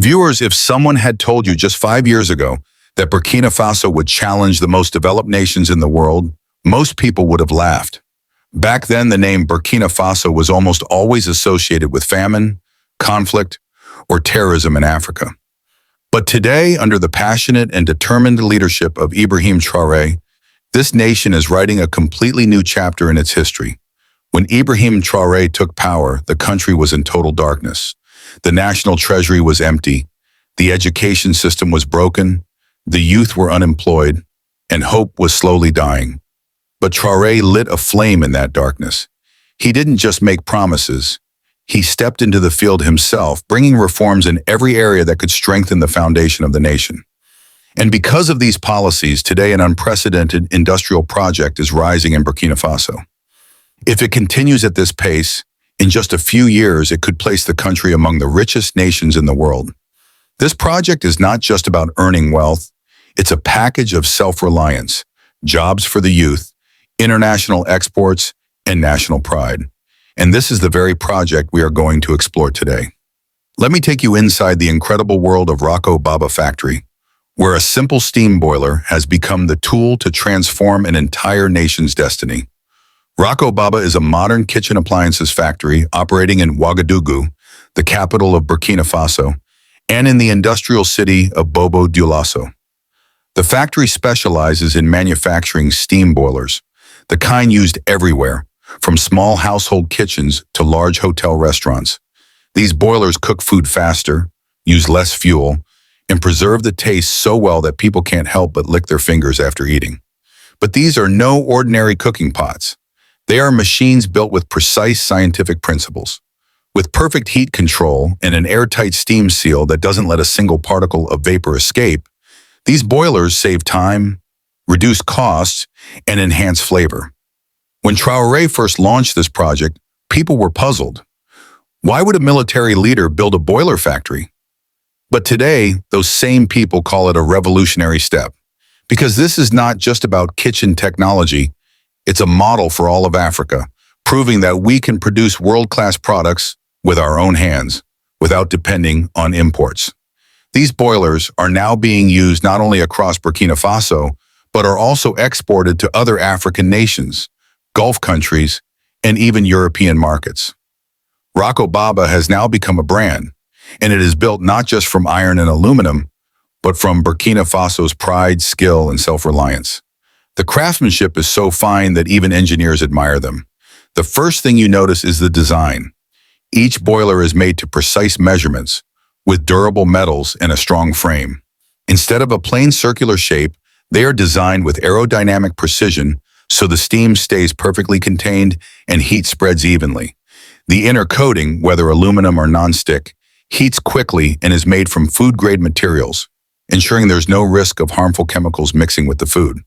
Viewers, if someone had told you just 5 years ago that Burkina Faso would challenge the most developed nations in the world, most people would have laughed. Back then, the name Burkina Faso was almost always associated with famine, conflict, or terrorism in Africa. But today, under the passionate and determined leadership of Ibrahim Traoré, this nation is writing a completely new chapter in its history. When Ibrahim Traoré took power, the country was in total darkness. The national treasury was empty, the education system was broken, the youth were unemployed, and hope was slowly dying. But Traoré lit a flame in that darkness. He didn't just make promises. He stepped into the field himself, bringing reforms in every area that could strengthen the foundation of the nation. And because of these policies, today an unprecedented industrial project is rising in Burkina Faso. If it continues at this pace, in just a few years it could place the country among the richest nations in the world. This project is not just about earning wealth, it's a package of self-reliance, jobs for the youth, international exports, and national pride. And this is the very project we are going to explore today. Let me take you inside the incredible world of Rockco Bababa factory, where a simple steam boiler has become the tool to transform an entire nation's destiny. Rockco Bababa is a modern kitchen appliances factory operating in Ouagadougou, the capital of Burkina Faso, and in the industrial city of Bobo Dioulasso. The factory specializes in manufacturing steam boilers, the kind used everywhere, from small household kitchens to large hotel restaurants. These boilers cook food faster, use less fuel, and preserve the taste so well that people can't help but lick their fingers after eating. But these are no ordinary cooking pots. They are machines built with precise scientific principles. With perfect heat control and an airtight steam seal that doesn't let a single particle of vapor escape, these boilers save time, reduce costs, and enhance flavor. When Traoré first launched this project, people were puzzled. Why would a military leader build a boiler factory? But today, those same people call it a revolutionary step. Because this is not just about kitchen technology, it's a model for all of Africa, proving that we can produce world-class products with our own hands, without depending on imports. These boilers are now being used not only across Burkina Faso, but are also exported to other African nations, Gulf countries, and even European markets. Rockco Bababa has now become a brand, and it is built not just from iron and aluminum, but from Burkina Faso's pride, skill, and self-reliance. The craftsmanship is so fine that even engineers admire them. The first thing you notice is the design. Each boiler is made to precise measurements, with durable metals and a strong frame. Instead of a plain circular shape, they are designed with aerodynamic precision so the steam stays perfectly contained and heat spreads evenly. The inner coating, whether aluminum or non-stick, heats quickly and is made from food-grade materials, ensuring there's no risk of harmful chemicals mixing with the food.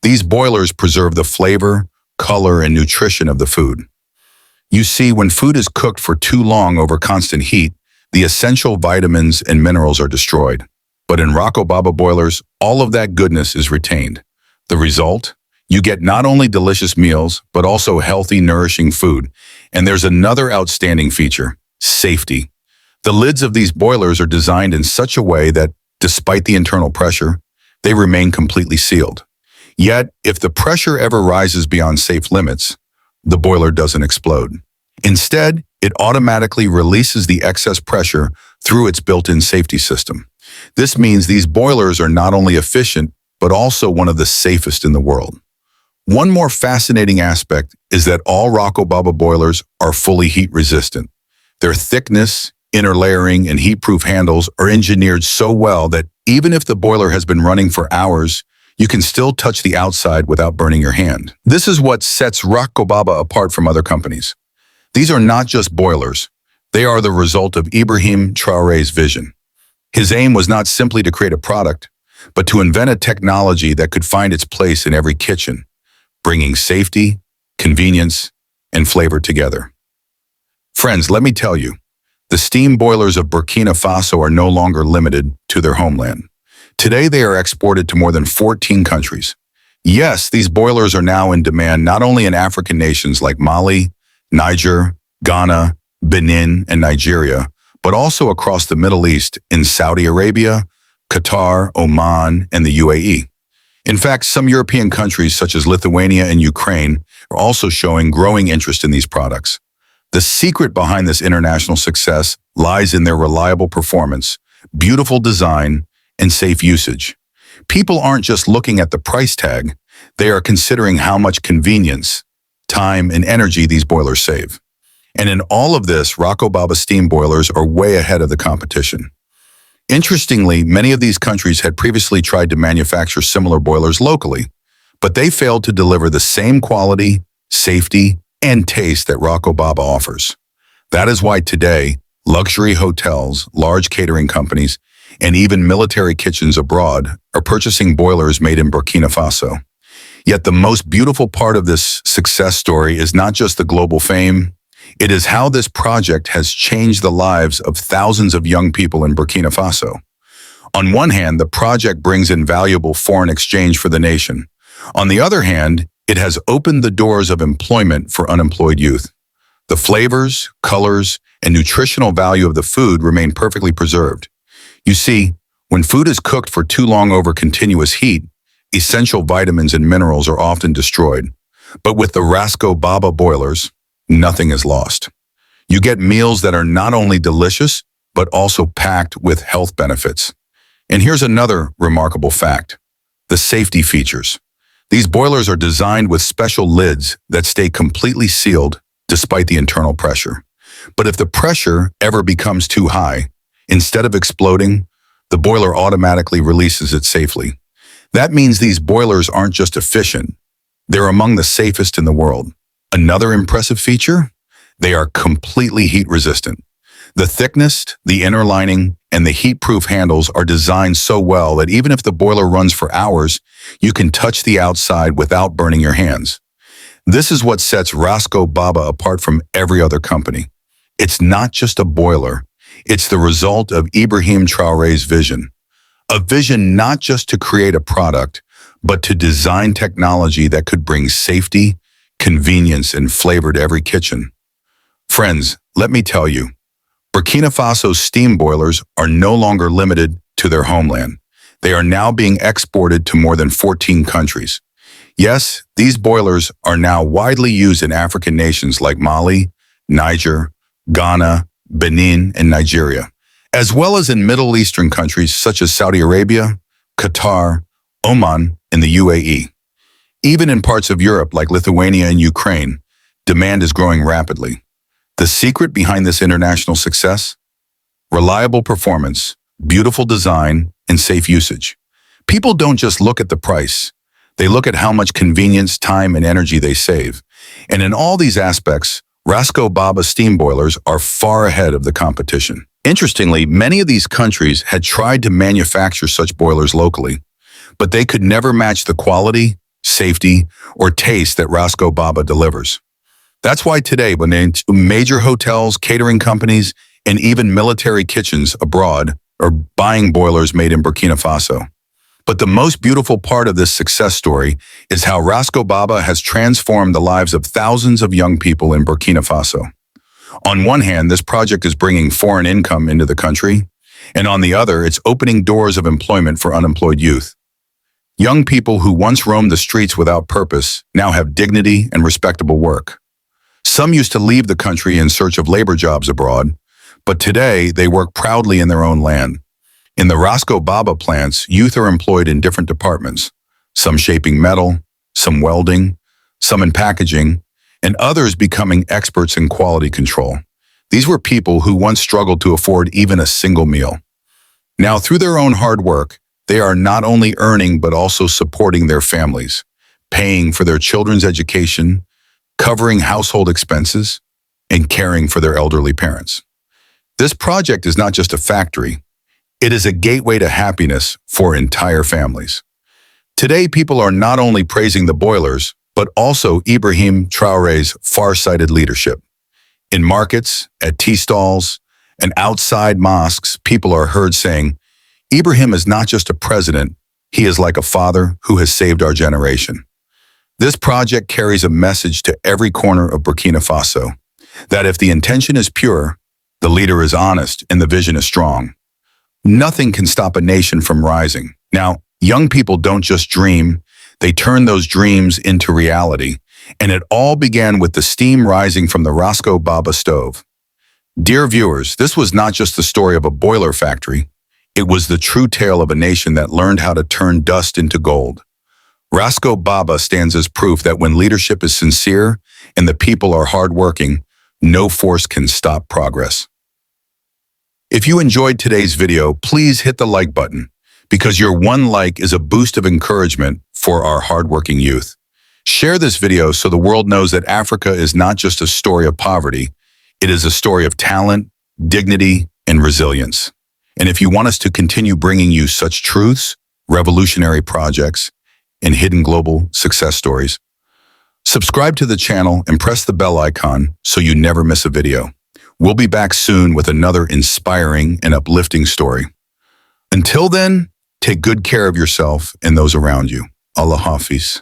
These boilers preserve the flavor, color, and nutrition of the food. You see, when food is cooked for too long over constant heat, the essential vitamins and minerals are destroyed. But in Rockco Bababa boilers, all of that goodness is retained. The result? You get not only delicious meals, but also healthy, nourishing food. And there's another outstanding feature: safety. The lids of these boilers are designed in such a way that, despite the internal pressure, they remain completely sealed. Yet, if the pressure ever rises beyond safe limits, the boiler doesn't explode. Instead, it automatically releases the excess pressure through its built-in safety system. This means these boilers are not only efficient, but also one of the safest in the world. One more fascinating aspect is that all Rockco Bababa boilers are fully heat-resistant. Their thickness, inner layering, and heat-proof handles are engineered so well that even if the boiler has been running for hours, you can still touch the outside without burning your hand. This is what sets Rockco Bababa apart from other companies. These are not just boilers. They are the result of Ibrahim Traoré's vision. His aim was not simply to create a product, but to invent a technology that could find its place in every kitchen, bringing safety, convenience, and flavor together. Friends, let me tell you, the steam boilers of Burkina Faso are no longer limited to their homeland. Today, they are exported to more than 14 countries. Yes, these boilers are now in demand not only in African nations like Mali, Niger, Ghana, Benin, and Nigeria, but also across the Middle East in Saudi Arabia, Qatar, Oman, and the UAE. In fact, some European countries such as Lithuania and Ukraine are also showing growing interest in these products. The secret behind this international success lies in their reliable performance, beautiful design, and safe usage. People aren't just looking at the price tag, they are considering how much convenience, time, and energy these boilers save. And in all of this, Bababa steam boilers are way ahead of the competition. Interestingly, many of these countries had previously tried to manufacture similar boilers locally, but they failed to deliver the same quality, safety, and taste that Bababa offers. That is why today, luxury hotels, large catering companies, and even military kitchens abroad are purchasing boilers made in Burkina Faso. Yet the most beautiful part of this success story is not just the global fame, it is how this project has changed the lives of thousands of young people in Burkina Faso. On one hand, the project brings in valuable foreign exchange for the nation. On the other hand, it has opened the doors of employment for unemployed youth. The flavors, colors, and nutritional value of the food remain perfectly preserved. You see, when food is cooked for too long over continuous heat, essential vitamins and minerals are often destroyed. But with the Bababa boilers, nothing is lost. You get meals that are not only delicious, but also packed with health benefits. And here's another remarkable fact: the safety features. These boilers are designed with special lids that stay completely sealed despite the internal pressure. But if the pressure ever becomes too high, instead of exploding, the boiler automatically releases it safely. That means these boilers aren't just efficient, they're among the safest in the world. Another impressive feature? They are completely heat-resistant. The thickness, the inner lining, and the heat-proof handles are designed so well that even if the boiler runs for hours, you can touch the outside without burning your hands. This is what sets Bababa apart from every other company. It's not just a boiler, it's the result of Ibrahim Traoré's vision. A vision not just to create a product, but to design technology that could bring safety, convenience, and flavor to every kitchen. Friends, let me tell you, Burkina Faso's steam boilers are no longer limited to their homeland. They are now being exported to more than 14 countries. Yes, these boilers are now widely used in African nations like Mali, Niger, Ghana, Benin, and Nigeria, as well as in Middle Eastern countries such as Saudi Arabia, Qatar, Oman, and the UAE. Even in parts of Europe like Lithuania and Ukraine, demand is growing rapidly. The secret behind this international success? Reliable performance, beautiful design, and safe usage. People don't just look at the price. They look at how much convenience, time, and energy they save. And in all these aspects, Bababa steam boilers are far ahead of the competition. Interestingly, many of these countries had tried to manufacture such boilers locally, but they could never match the quality, safety, or taste that Bababa delivers. That's why today, when major hotels, catering companies, and even military kitchens abroad are buying boilers made in Burkina Faso. But the most beautiful part of this success story is how Bababa has transformed the lives of thousands of young people in Burkina Faso. On one hand, this project is bringing foreign income into the country, and on the other, it's opening doors of employment for unemployed youth. Young people who once roamed the streets without purpose now have dignity and respectable work. Some used to leave the country in search of labor jobs abroad, but today they work proudly in their own land. In the Bababa plants, youth are employed in different departments, some shaping metal, some welding, some in packaging, and others becoming experts in quality control. These were people who once struggled to afford even a single meal. Now, through their own hard work, they are not only earning but also supporting their families, paying for their children's education, covering household expenses, and caring for their elderly parents. This project is not just a factory, it is a gateway to happiness for entire families. Today, people are not only praising the boilers, but also Ibrahim Traoré's far-sighted leadership. In markets, at tea stalls, and outside mosques, people are heard saying, Ibrahim is not just a president, he is like a father who has saved our generation. This project carries a message to every corner of Burkina Faso, that if the intention is pure, The leader is honest and the vision is strong. Nothing can stop a nation from rising. Now, young people don't just dream, they turn those dreams into reality. And it all began with the steam rising from the Rockco Bababa stove. Dear viewers, this was not just the story of a boiler factory. It was the true tale of a nation that learned how to turn dust into gold. Rockco Bababa stands as proof that when leadership is sincere and the people are hardworking, no force can stop progress. If you enjoyed today's video, please hit the like button, because your one like is a boost of encouragement for our hardworking youth. Share this video so the world knows that Africa is not just a story of poverty, it is a story of talent, dignity, and resilience. And if you want us to continue bringing you such truths, revolutionary projects, and hidden global success stories, subscribe to the channel and press the bell icon so you never miss a video. We'll be back soon with another inspiring and uplifting story. Until then, take good care of yourself and those around you. Allah Hafiz.